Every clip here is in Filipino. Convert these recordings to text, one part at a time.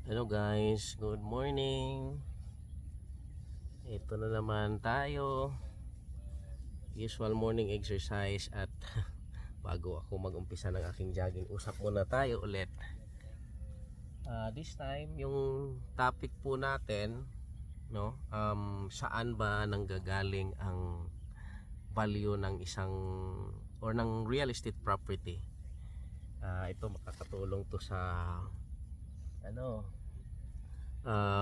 Hello guys, good morning. Ito na naman tayo. Usual morning exercise at bago ako mag-umpisa ng aking jogging, usap muna tayo ulit. This time, yung topic po natin, no, saan ba nanggagaling ang value ng isang or ng real estate property. Ito makakatulong to sa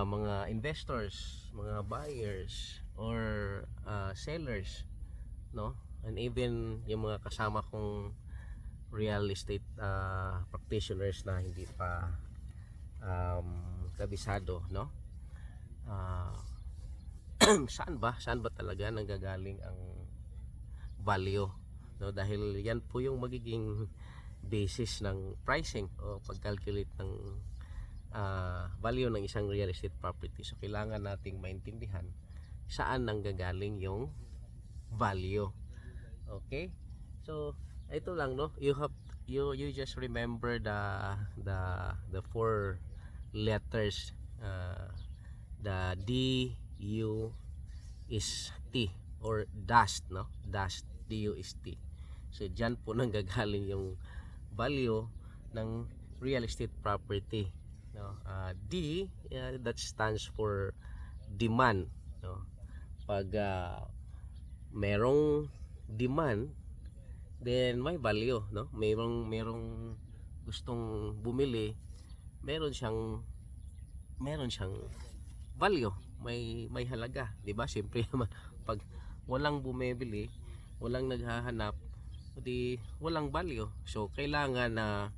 mga investors, mga buyers or sellers, no? And even yung mga kasama kong real estate practitioners na hindi pa kabisado, no? Saan ba talaga nanggagaling ang value, no? Dahil yan po yung magiging basis ng pricing o pag-calculate ng value ng isang real estate property. So kailangan nating maintindihan saan nanggagaling yung value. Okay? So ito lang, no, you just remember the four letters, the D U is T or dust, no? Dust, D U is T. So diyan po nanggagaling yung value ng real estate property, no? D, that stands for demand, no? Pag merong demand, then may value, no? Merong gustong bumili, meron siyang value, may halaga, 'di ba? Siyempre naman pag walang bumibili, walang naghahanap, di walang value. So kailangan na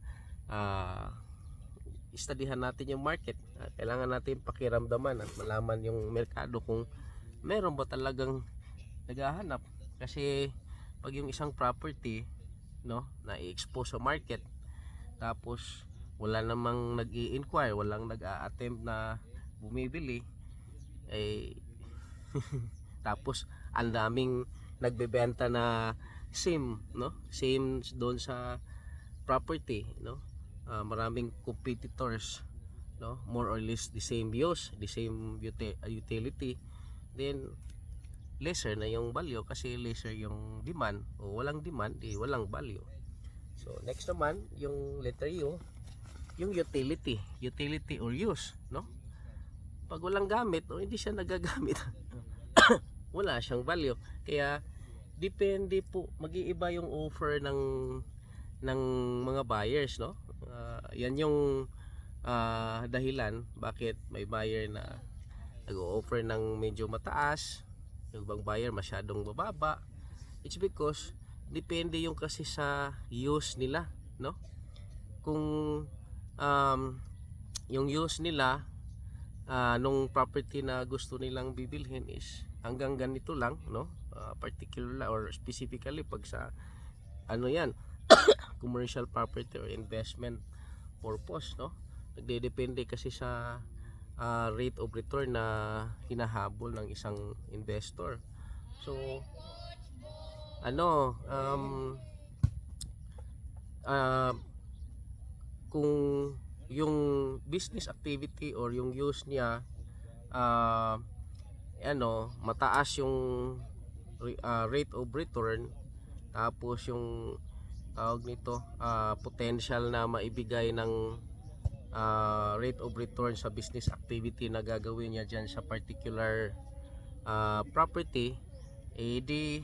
studyhan natin yung market. Kailangan natin pakiramdaman at malaman yung merkado kung meron ba talagang naghahanap. Kasi pag yung isang property, no, na i-expose sa market, tapos wala namang nag-i-inquire, walang nag-a-attempt na bumibili, eh tapos ang daming nagbebenta na same, no, same doon sa property, no. Maraming competitors, no, more or less the same use, the same utility, then lesser na yung value kasi lesser yung demand, o walang demand di walang value. So next naman yung letter U, yung utility or use, no. Pag walang gamit o hindi siya nagagamit wala siyang value. Kaya depende po, mag-iiba yung offer ng mga buyers, no. Yan yung dahilan bakit may buyer na nag-o-offer ng medyo mataas, yung ibang buyer masyadong bababa. It's because depende yung kasi sa use nila, no. Kung yung use nila nung property na gusto nilang bibilhin is hanggang ganito lang, no, particular or specifically pag sa ano yan commercial property or investment purpose, no, nagdedepende kasi sa rate of return na hinahabol ng isang investor. So kung yung business activity or yung use niya mataas yung rate of return, tapos yung tawag nito potential na maibigay ng rate of return sa business activity na gagawin niya dyan sa particular property, di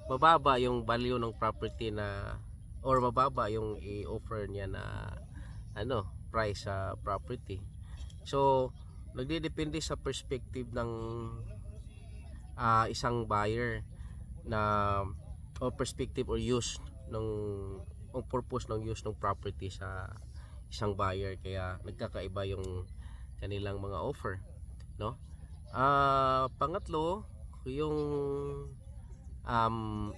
mababa yung value ng property na, or mababa yung i-offer niya na price sa property. So nagdedepende sa perspective ng isang buyer na o perspective or use ng o purpose ng use ng property sa isang buyer, kaya nagkakaiba yung kanilang mga offer, no. Pangatlo yung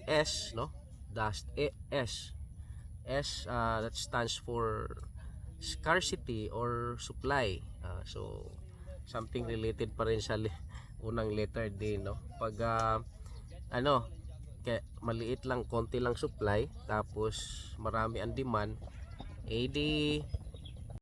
S, no, dust S, that stands for scarcity or supply. So something related pa rin sa unang letter D, no. Pag maliit lang, konti lang supply, tapos marami ang demand, di